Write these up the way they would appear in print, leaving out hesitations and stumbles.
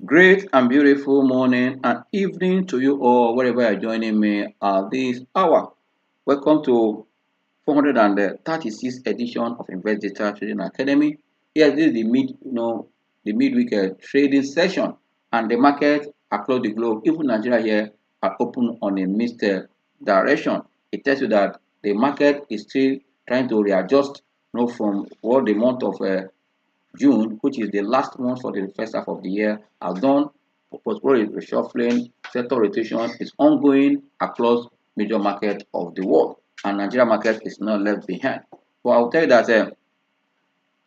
Great and beautiful morning and evening to you all, wherever you're joining me at this hour. Welcome to 436th edition of Invest Data Trading Academy. Yes, this is the midweek trading session, and the market across the globe, even Nigeria here, are open on a mixed direction. It tells you that the market is still trying to readjust, from what the month of June, which is the last month for the first half of the year, has done. Portfolio reshuffling, sector rotation is ongoing across major markets of the world, and Nigeria market is not left behind. But I'll tell you that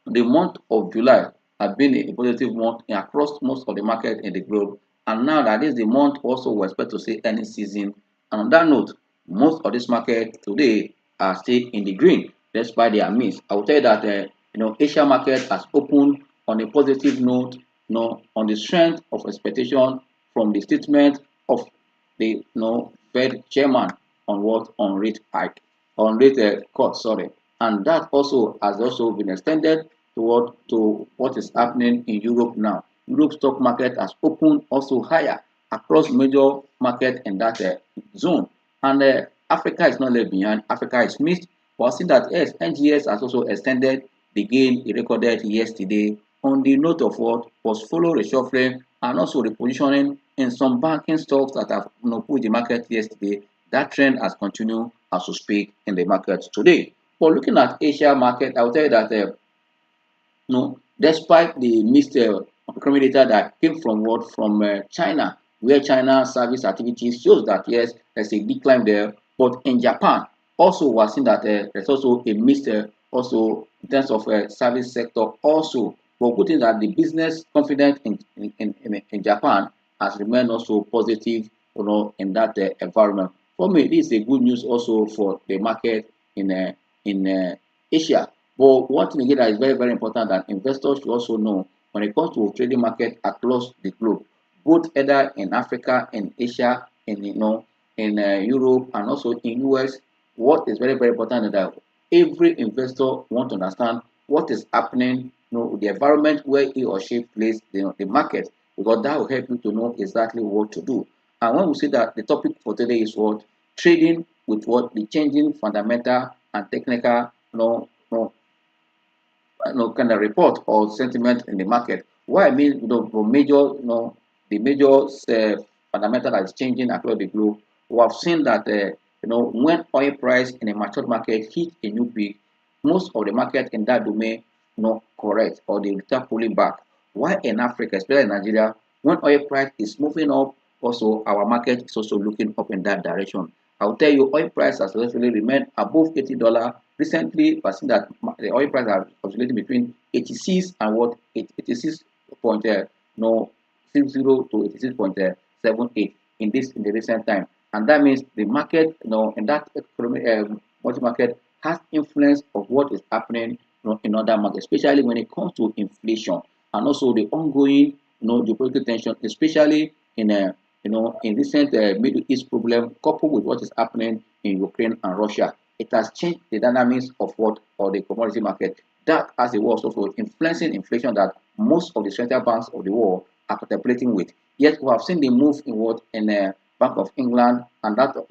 the month of July has been a positive month across most of the market in the globe, and now that is the month also we expect to see any season. And on that note, most of this market today are still in the green despite their miss. I will tell you that Asia market has opened on a positive note, on the strength of expectation from the statement of the Fed chairman on what on rate hike, on rate cut, sorry, and that also has also been extended to what is happening in Europe now. Europe stock market has opened also higher across major market in that zone, and Africa is not left behind. Africa is missed, but I see that yes, NGS has also extended the gain he recorded yesterday on the note of what was follow reshuffling and also repositioning in some banking stocks that have put the market yesterday. That trend has continued as we speak in the market today. But looking at Asia market, I will tell you that despite the missed economic data that came from what from China, where China service activities shows that yes, there's a decline there. But in Japan, also we're seeing that there's also a missed also in terms of service sector also. But good thing that the business confidence in Japan has remained also positive, in that environment. For me, this is a good news also for the market in Asia. But one thing again that is very, very important that investors should also know when it comes to trading market across the globe, both either in Africa, in Asia, in Europe, and also in US, what is very, very important is that every investor want to understand what is happening, the environment where he or she plays the market, because that will help you to know exactly what to do. And when we say that the topic for today is what trading with what the changing fundamental and technical kind of report or sentiment in the market. What I mean, the major, the major fundamental that is changing across the globe. We have seen that, when oil price in a mature market hit a new peak, most of the market in that domain, correct or they start pulling back. Why in Africa, especially in Nigeria, when oil price is moving up, also our market is also looking up in that direction. I will tell you, oil price has actually remained above $80. Recently, we've seen that the oil price are oscillating between 86 and what 86 point no 60 to 86.78 in the recent time, and that means the market, in that economic multi market has influence of what is happening, in other markets, especially when it comes to inflation and also the ongoing, geopolitical tension, especially in recent Middle East problem, coupled with what is happening in Ukraine and Russia. It has changed the dynamics of what or the commodity market. That as it was also influencing inflation that most of the central banks of the world are contemplating with. Yet we have seen the move in what in Bank of England and that of,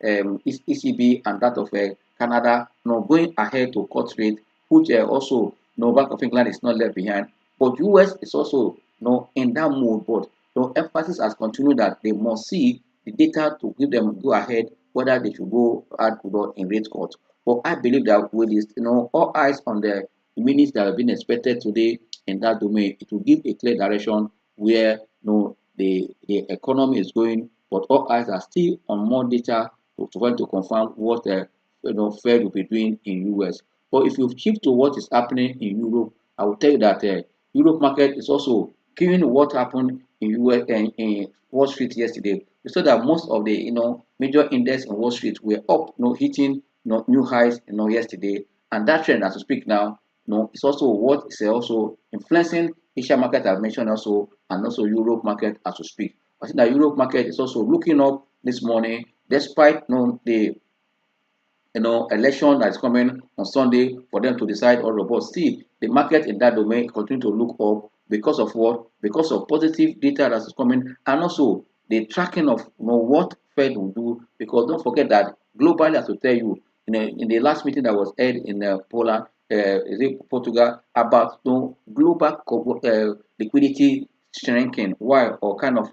ECB and that of Canada, going ahead to cut rate, which also Bank of England is not left behind. But US is also in that mode, but emphasis has continued that they must see the data to give them go ahead whether they should go ahead in rate cut. But I believe that with this, all eyes on the minutes that have been expected today in that domain, it will give a clear direction where the economy is going. But all eyes are still on more data to try to confirm what the Fed will be doing in US. But if you shift to what is happening in Europe, I will tell you that Europe market is also given what happened in US and in Wall Street yesterday. We saw that most of the major index in Wall Street were up, hitting new highs yesterday, and that trend as we speak now, is also what is also influencing Asia market I mentioned also, and also Europe market as we speak. I think that Europe market is also looking up this morning despite the election that is coming on Sunday for them to decide all about. Still, the market in that domain continue to look up because of what? Because of positive data that is coming, and also the tracking of what Fed will do. Because don't forget that globally, as to tell you, in the last meeting that was held in Poland, is it Portugal, about global liquidity shrinking. Why? Or kind of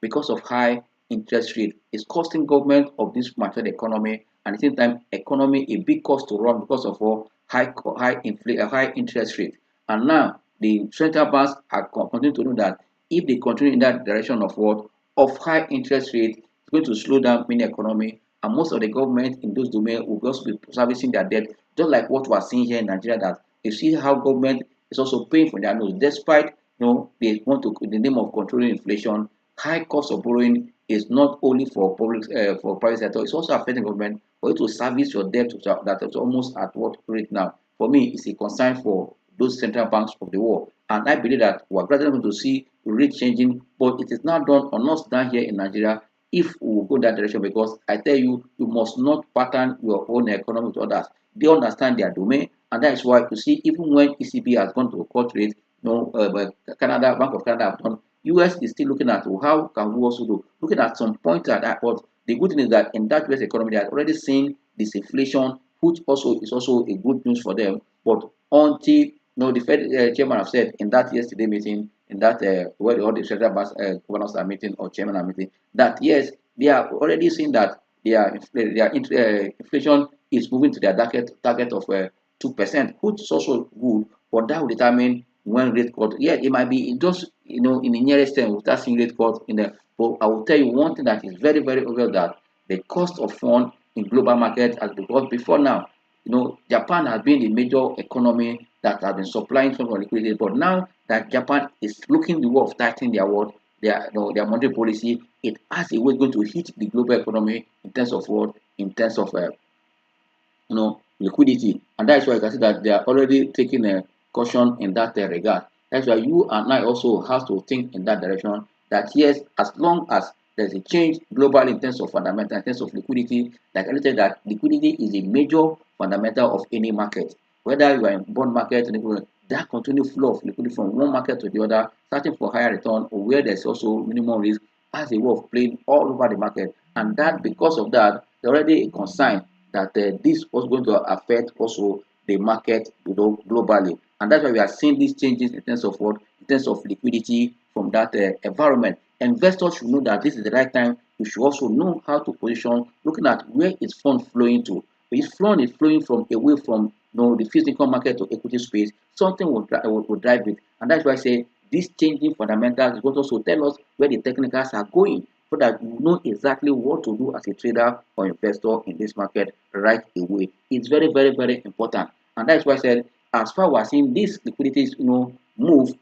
because of high interest rate. It's costing government of this mature economy, and at the same time economy a big cost to run because of high interest rate. And now the central banks are continue to know that if they continue in that direction of what? Of high interest rate, it's going to slow down many economy, and most of the government in those domains will also be servicing their debt, just like what we are seeing here in Nigeria, that you see how government is also paying for their loans despite they want to, in the name of controlling inflation. High cost of borrowing is not only for public for private sector, it's also affecting government for you to service your debt that is almost at what rate now. For me, it's a concern for those central banks of the world. And I believe that we're gradually going to see rate changing, but it is not done on us down here in Nigeria if we will go that direction, because I tell you, you must not pattern your own economy to others. They understand their domain, and that is why you see, even when ECB has gone to a court rate, but Canada, Bank of Canada have done. US is still looking at how can we also do, looking at some points at that. But the good thing is that in that US economy, they are already seeing this inflation, which also is also a good news for them. But until the Fed chairman have said in that yesterday meeting, in that where all the central bank governors are meeting or chairman are meeting, that yes, they are already seeing that inflation is moving to their target of 2%, which is also good, but that will determine when rate cut. Yeah, it might be just in the nearest term we'll start seeing rate cut in the. But I will tell you one thing that is very very obvious, that the cost of fund in global market has, because before now, Japan has been the major economy that has been supplying some of liquidity, but now that Japan is looking the way of tightening their world, their monetary policy, it has a way going to hit the global economy in terms of what, in terms of liquidity. And that's why you can see that they are already taking a caution in that regard. That's why you and I also have to think in that direction, that yes, as long as there's a change globally in terms of fundamental, in terms of liquidity, like I said, that liquidity is a major fundamental of any market. Whether you are in bond market, that continued flow of liquidity from one market to the other, starting for higher return or where there's also minimum risk, has a way of playing all over the market. And that, because of that, they're already a concern that this was going to affect also the market globally. And that's why we are seeing these changes in terms of what, in terms of liquidity from that environment. Investors should know that this is the right time. You should also know how to position, looking at where is fund flowing to. If fund is flowing from away from the fixed income market to equity space, something will drive it. And that's why I say this changing fundamentals will also tell us where the technicals are going, so that you know exactly what to do as a trader or investor in this market right away. It's very, very, very important. And that's why I said, as far as we're seeing these liquidities, move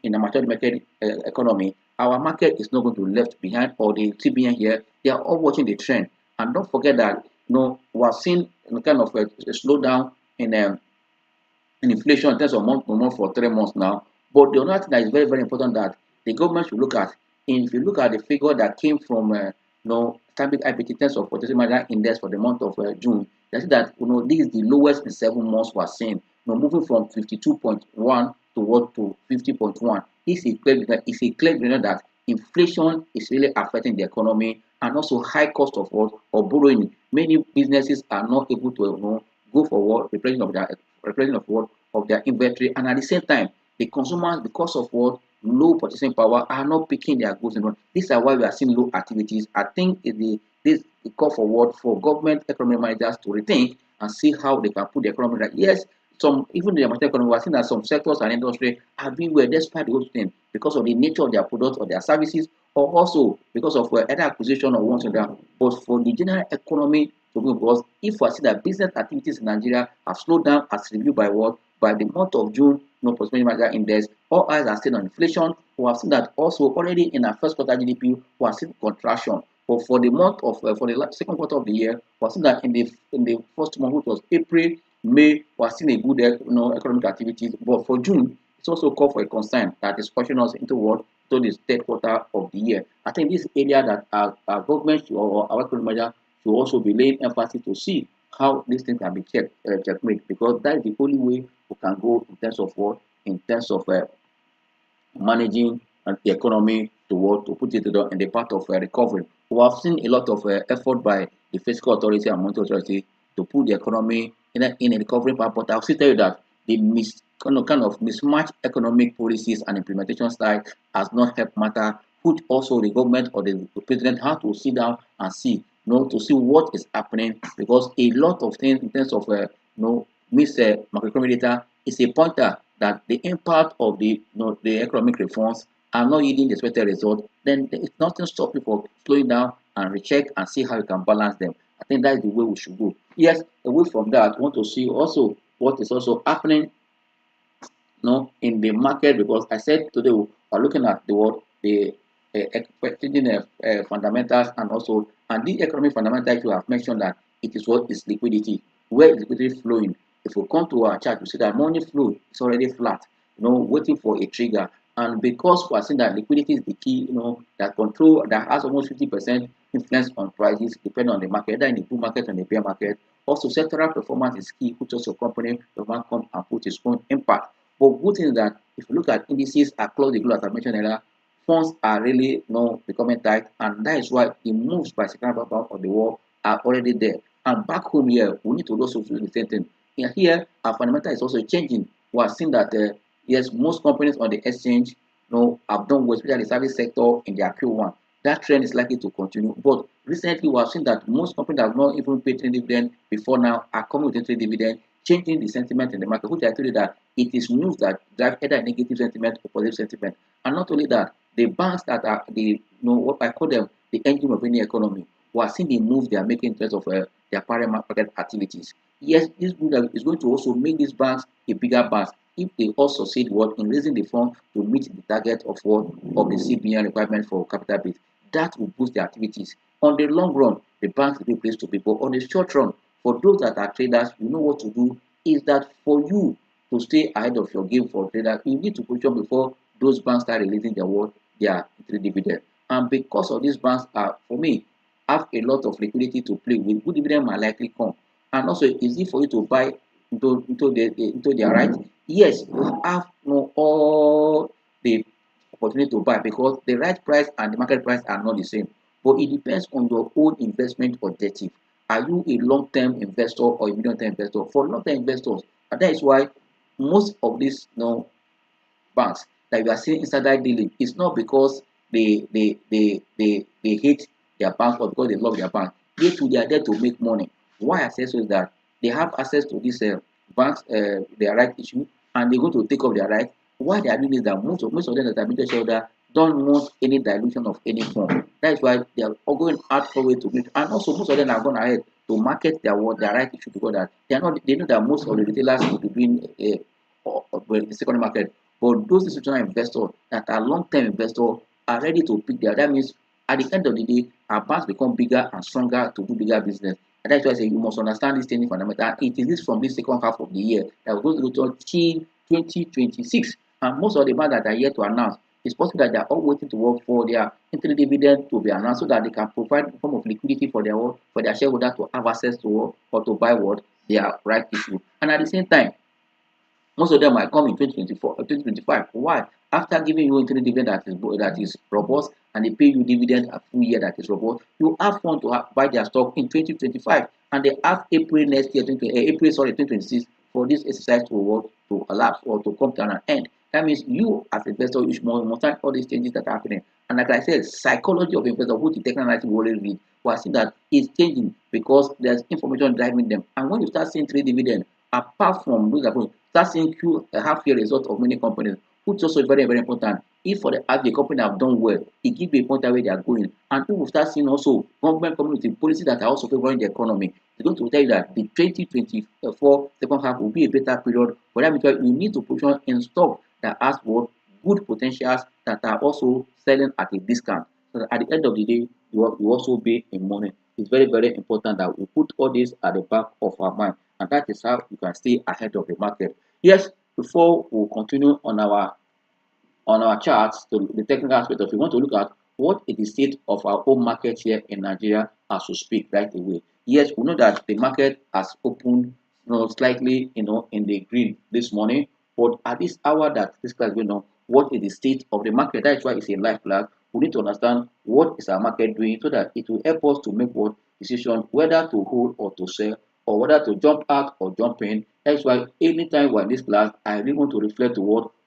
in the mature market economy, our market is not going to be left behind, or the CBN here, they are all watching the trend. And don't forget that, we're seeing kind of a slowdown in inflation in terms of month to month for 3 months now. But the other thing that is very, very important that the government should look at, if you look at the figure that came from Stanbic IBT in terms of purchasing manager index for the month of June, you see that this is the lowest in 7 months we are seeing. Moving from 52.1 to 50.1. This is a clear indicator that inflation is really affecting the economy, and also high cost of what, or borrowing. Many businesses are not able to go for what, replenishing of their inventory, and at the same time the consumers, because of what, low purchasing power, are not picking their goods. These are why we are seeing low activities. I think this call for what, for government economic managers to rethink and see how they can put the economy right. Yes, even in the market economy, we are seeing that some sectors and industry are being well despite the whole thing, because of the nature of their products or their services, or also because of either acquisition or one other. But for the general economy to move, because if we see that business activities in Nigeria have slowed down as reviewed by what, by the month of June, purchasing manager index, all eyes are still on inflation. We have seen that also already in our first quarter GDP, we have seen contraction. But for the month of for the second quarter of the year, we have seen that in the first month, which was April, May, we are seeing a good economic activities. But for June, it's also called for a concern that is pushing us into what, to this third quarter of the year. I think this area that our government or our economic manager should also be laying emphasis to see how these things can be checkmate, because that is the only way we can go in terms of what, in terms of managing the economy to put it in the path of recovery. We have seen a lot of effort by the fiscal authority and monetary authority to put the economy in a recovery path. But I'll still tell you that the kind of mismatched economic policies and implementation style has not helped matter. Which also the government or the president have to sit down and see, to see what is happening, because a lot of things in terms of miss macroeconomic data is a pointer that the impact of the economic reforms are not yielding the expected result. Then there is nothing stopping for slowing down and recheck and see how you can balance them. I think that is the way we should go. Yes, away from that, we want to see also what is also happening in the market, because I said today we are looking at the expecting fundamentals, and the economic fundamentals you have mentioned that it is what is liquidity. Where is liquidity flowing? If we come to our chart, we see that money flow is already flat, waiting for a trigger. And because we are seeing that liquidity is the key, that has almost 50% influence on prices depending on the market, either in the bull market and the bear market. Also, sectoral performance is key, which also company will come and put its own impact. But good thing is that if you look at indices across the globe, as I mentioned earlier, funds are really becoming tight, and that is why the moves by second bank of the world are already there. And back home here, we need to also do the same thing. Here, our fundamental is also changing. We are seeing that yes, most companies on the exchange have done well, especially the service sector in their Q1. That trend is likely to continue. But recently, we have seen that most companies that have not even paid dividend before now are coming with dividend, changing the sentiment in the market, which I told you that it is news that drive either negative sentiment or positive sentiment. And not only that, the banks that are what I call them the engine of any economy, we are seeing the moves they are making in terms of their parent market activities. Yes, this move is going to also make these banks a bigger banks if they also succeed in raising the fund to meet the target of the CBN requirement for capital base. That will boost their activities. On the long run, the banks will be a place to be. But on the short run, for those that are traders, you know what to do is that for you to stay ahead of your game for traders, you need to position before those banks start releasing their dividend. And because of these banks for me, have a lot of liquidity to play with, good dividend might likely come. And also it's easy for you to buy into their right. Yes, you have all the opportunity to buy, because the right price and the market price are not the same. But it depends on your own investment objective. Are you a long-term investor or a medium-term investor? For long-term investors, and that is why most of these banks that you are seeing insider dealing is not because they hate their bank or because they love their bank. They are there to make money. Why I say so is that they have access to these banks, their right issue, and they're going to take up their right. Why they are doing is that most of them that are major shareholder don't want any dilution of any form. That is why they are all going out for way to make, and also most of them are going ahead to market their right issue, because that they know that most of the retailers will be doing the secondary market. But those institutional investors that are long-term investors are ready to pick there. That means at the end of the day, our banks become bigger and stronger to do bigger business. And that's why I say you must understand this thing fundamental. It is this from this second half of the year that we're going to go to 2026. And most of the banks that are yet to announce, it's possible that they are all waiting to work for their interim dividend to be announced so that they can provide a form of liquidity for their shareholders to have access to or to buy what their right issue. And at the same time, most of them might come in 2024 or 2025. Why? After giving you interim dividend that is robust, and they pay you dividend a full year that is robust, you have fund to buy their stock in 2025, and they have April next year, April 2026 for this exercise to elapse or to come to an end. That means you as an investor, you must understand all these changes that are happening. And like I said, psychology of investor, which the technical analysis will already read, we are seeing that it's changing because there's information driving them. And when you start seeing trade dividend, apart from those that start seeing a half year result of many companies, which also very, very important. If for the company have done well, it gives a point where they are going. And people start seeing also government community policies that are also favoring the economy. They're going to tell you that the 2024 second half will be a better period. For that, because you need to position in stock that has what good potentials that are also selling at a discount. So that at the end of the day, you also be in money. It's very, very important that we put all this at the back of our mind, and that is how you can stay ahead of the market. Yes, before we continue on our charts, to the technical aspect of it, we want to look at what is the state of our own market here in Nigeria as we speak right away. Yes, we know that the market has opened slightly in the green this morning, but at this hour that this class is going on, what is the state of the market. That is why it's a life flag. We need to understand what is our market doing so that it will help us to make what decision whether to hold or to sell, or whether to jump out or jump in. That's why anytime we're in this class, I really want to reflect to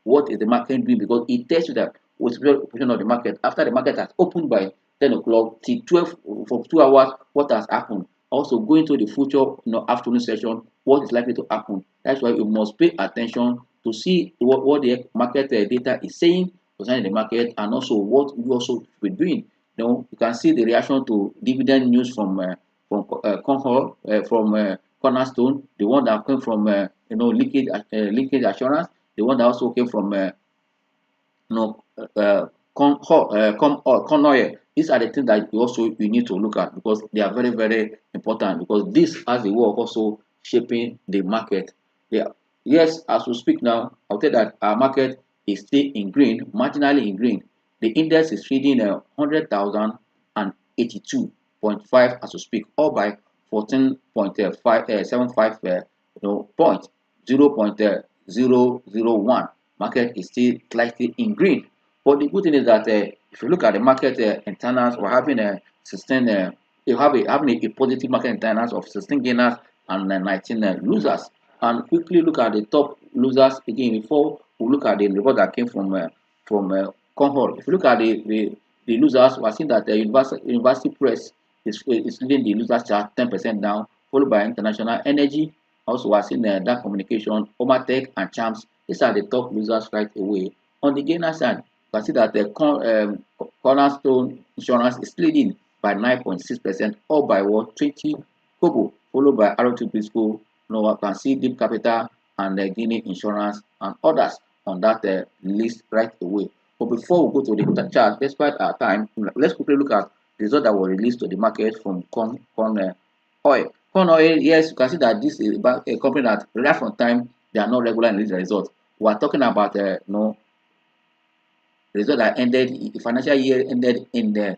what is the market doing, because it tells you that what's the position of the market after the market has opened by 10 o'clock till 12 for 2 hours, what has happened. Also going to the future, afternoon session, what is likely to happen. That's why you must pay attention to see what the market data is saying concerning the market, and also what you also be doing. You can see the reaction to dividend news from Cornerstone, the one that came from leakage assurance, the one that also came from you know, corn oil. These are the things that you need to look at, because they are very, very important, because this has the way of also shaping the market. Yeah. Yes, as we speak now, I'll tell that our market is still in green, marginally in green. The index is trading 100,082.5 as we speak, or by 14.575 point 0.001. Market is still slightly in green. But the good thing is that if you look at the market internals, we're having a sustained, having a positive market internals of 16 gainers and 19 losers. And quickly look at the top losers again before we look at the report that came from Conhol. If you look at the losers, we're seeing that the University Press is leading the losers chart 10% down, followed by International Energy. Also, we're seeing that communication, Omatech, and Champs. These are the top losers right away. On the gainer side, you can see that the Cornerstone Insurance is leading by 9.6%, or by what 20 Kobo, followed by R2 Bisco. You can see Deep Capital and Guinea Insurance and others on that list right away. But before we go to the chart, despite our time, let's quickly look at the result that was released to the market from corn oil. Corn oil, yes, you can see that this is a company that right from time they are not regular in release the results. We are talking about the result that ended, the financial year ended in the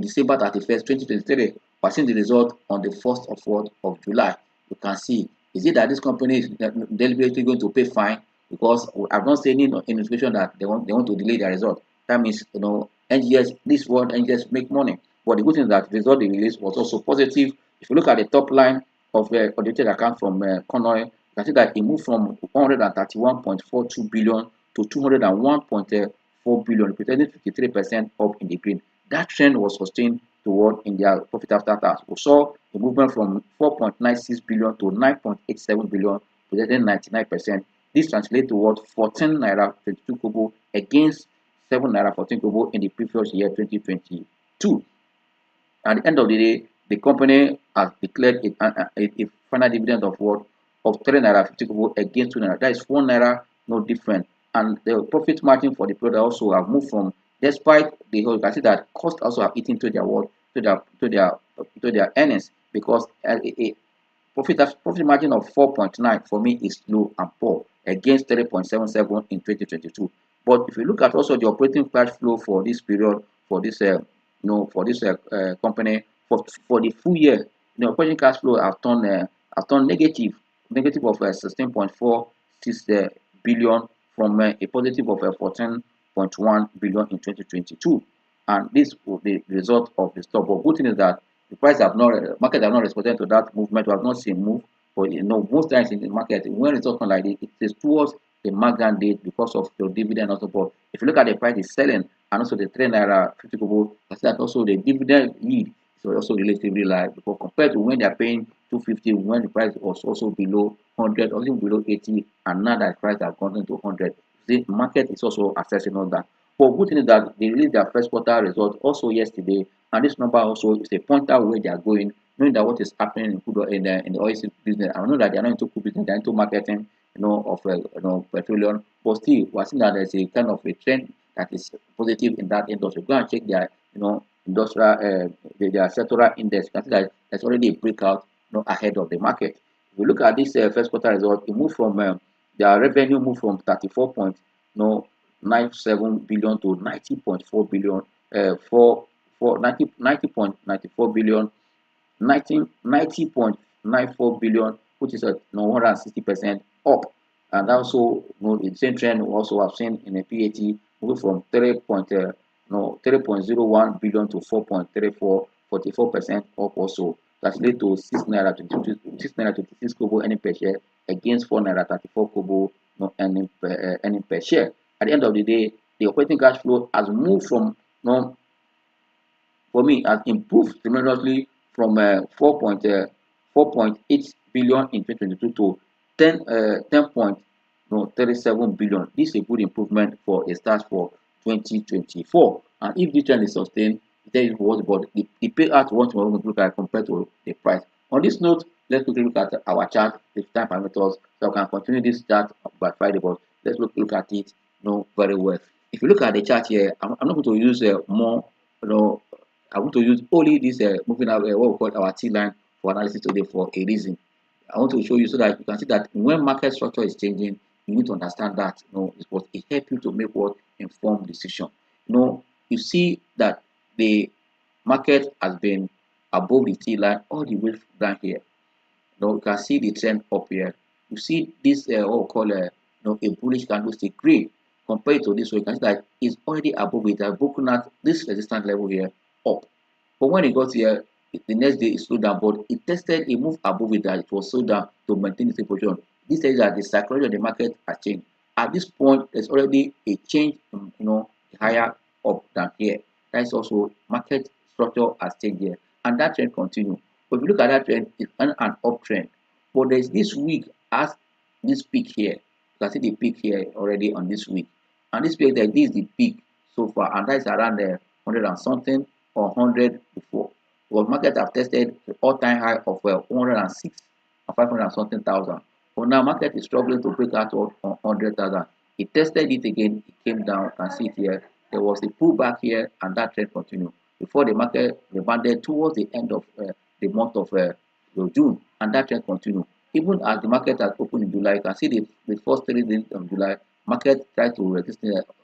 December 31st, 2023. We're seeing the result on the 1st of July. You can see, is it that this company is deliberately going to pay fine? Because I've not seen any indication that they want to delay their result. That means NGS, this one NGS make money. But the good thing is that the result they released was also positive. If you look at the top line of the audited account from Corn you can see that it moved from 131.42 billion to 201.4 billion, representing 53% up in the green. That trend was sustained toward in their profit after tax. We saw a movement from 4.96 billion to 9.87 billion, representing 99%. This translates toward 14 naira 22 kobo against 7 naira 14 kobo in the previous year 2022. At the end of the day, the company has declared a final dividend of 3 naira 50 kobo against 2 naira. That is 4 naira, no different. And the profit margin for the product also have moved from, despite the whole, you can see that cost also have eaten to their earnings, because a profit margin of 4.9 for me is low and poor against 3.77 in 2022. But if you look at also the operating cash flow for this period, for this company for the full year, the operating cash flow have turned negative of 16.46 billion from a positive of 14.1 billion in 2022, and this will be the result of the stock. But good thing is that the price market have not responded to that movement. We have not seen move, but most times in the market when it's something like this, it is towards the margin date because of your dividend also. But if you look at the price is selling and also the 3 naira 50 kobo, that also the dividend yield is also relatively low, because compared to when they are paying 250, when the price was also below 100 or even below 80, and now that price have gone into 100, the market is also assessing all that. But good thing is that they released their first quarter result also yesterday, and this number also is a pointer where they are going, knowing that what is happening in the oil business. I know that they are not into crude business, they are into marketing, of petroleum, but still we are seeing that there's a kind of a trend that is positive in that industry. Go and check their industrial their sectoral index. You can see that there's already a breakout ahead of the market. If you look at this first quarter result, it moved from their revenue moved from 34.97 billion to 90.4 billion, for 90.94 billion, 90.94 billion, which is a 160% up. And also, the same trend we also have seen in a PAT moving from 3.01 billion to 4.34, 44% up also. That led to 6 naira 26 kobo earning per share against 4 naira 34 kobo earning per share. At the end of the day, the operating cash flow has moved from, for me, has improved tremendously from 4.8 billion in 2022 to 10.37 billion. This is a good improvement for a start for 2024. And if this trend is sustained, there is what about the payout we want to look at compared to the price. On this note, let's quickly look at our chart, the time parameters, so we can continue this chart by Friday, but let's look at it very well. If you look at the chart here, I'm not going to use more, you know, I want to use only this moving out what we call our T line for analysis today for a reason. I want to show you so that you can see that when market structure is changing, you need to understand that it helps you to make what informed decision. You see that the market has been above the T line all the way down here. You can see the trend up here. You see this what we call a bullish candlestick green compared to this one. You can see that it's already above it. I've broken out this resistance level here up. But when it got here, the next day it slowed down, but it tested a move above it that it was slowed down to maintain the same position. This says that the psychology of the market has changed. At this point, there's already a change, higher up than here. That is also market structure has changed here, and that trend continues. But if you look at that trend, it's an uptrend. But there's this week as this peak here. You can see the peak here already on this week, and this peak there, this is the peak so far, and that is around the 100 and something or 100 before. Because market have tested the all-time high of 106 and 500 and something thousand. But now market is struggling to break out of 100,000. It tested it again, it came down. You can see it here. There was a pullback here, and that trend continued before the market rebounded towards the end of the month of June, and that trend continued. Even as the market has opened in July, you can see the first 3 days of July, market tried to resist,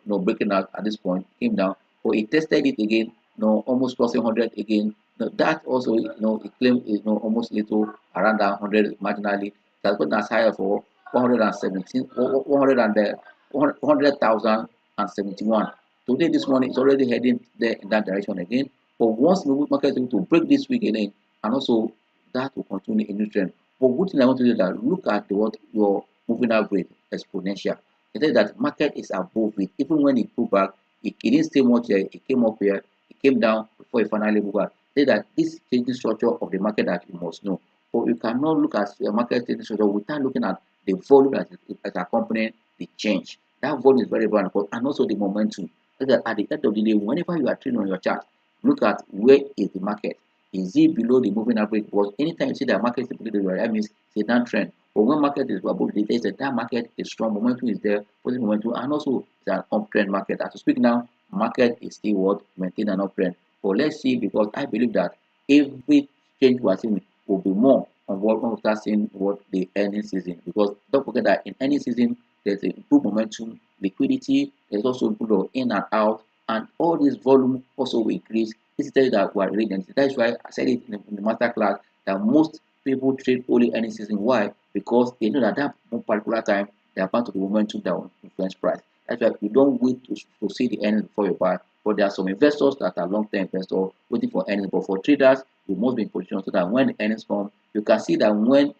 breaking out at this point, came down, but it tested it again, almost crossing 100 again. That also, it claimed, almost little around that 100 marginally. It has gotten as high as for 117, 100 and 100,071. Today, this morning, it's already heading there in that direction again. But once the market is able to break this week again, and also that will continue in new trend. But good thing I want to do is that look at what your moving average exponential. It says that market is above it. Even when it pulled back, it didn't stay much here. It came up here, it came down before it finally moved back. Say that this changing structure of the market that you must know. But you cannot look at the market changing structure without looking at the volume that is accompanying the change. That volume is very important, and also the momentum. So that at the end of the day, whenever you are trading on your chart, look at where is the market. Is it below the moving average? Because anytime you see that market is below the moving average, that means it's a down trend. But when market is above the base, that market is strong, momentum is there, positive momentum, and also it's an uptrend market. As to speak now, market is still what maintain an uptrend. But let's see, because I believe that every change we are seeing will be more on what we start seeing what the earning season. Because don't forget that in any season there's improved momentum, liquidity, there's also improved in and out, and all this volume also will increase. This is that we are reading. That's why I said it in the master class that most people trade only any season. Why? Because they know that particular time they are bound to the momentum that will influence price. That's why you don't wait to see the earnings before you buy. But there are some investors that are long-term investors waiting for earnings. But for traders, you must be in position so that when the earnings come, you can see that when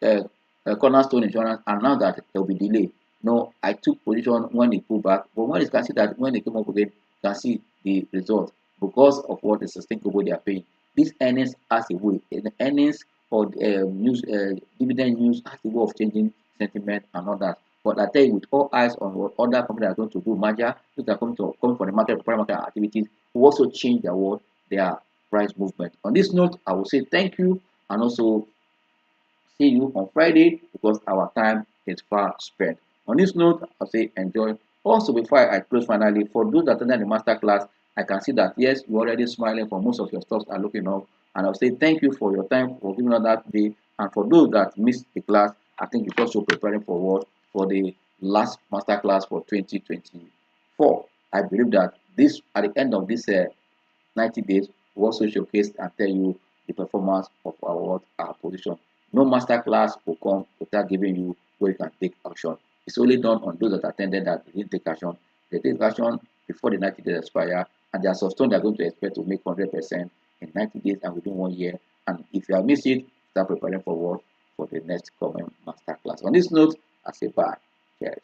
uh, Cornerstone Insurance announced that there will be delay. I took position when they pulled back, but when you can see that when they came up again, you can see the result because of what the sustainable they are paying. These earnings has a way. The earnings or news, dividend news has a way of changing sentiment and all that. But I tell you, with all eyes on what other companies are going to do, merger, those are coming from the market, private market activities, will also change their price movement. On this note, I will say thank you and also see you on Friday because our time is far spent. On this note, I'll say enjoy. Also, before I close finally, for those that attended the master class, I can see that yes, you're already smiling for most of your stocks are looking up. And I'll say thank you for your time for giving us that day. And for those that missed the class, I think you're also preparing for what for the last master class for 2024. I believe that this at the end of this 90 days will also showcase and tell you the performance of our position. No master class will come without giving you where you can take action. It's only done on those that attended that they didn't take action. They take action before the 90 days expire, and there are some stones they are going to expect to make 100% in 90 days and within 1 year. And if you have missed it, start preparing for what? For the next coming master class. On this note, I say bye. Cheers.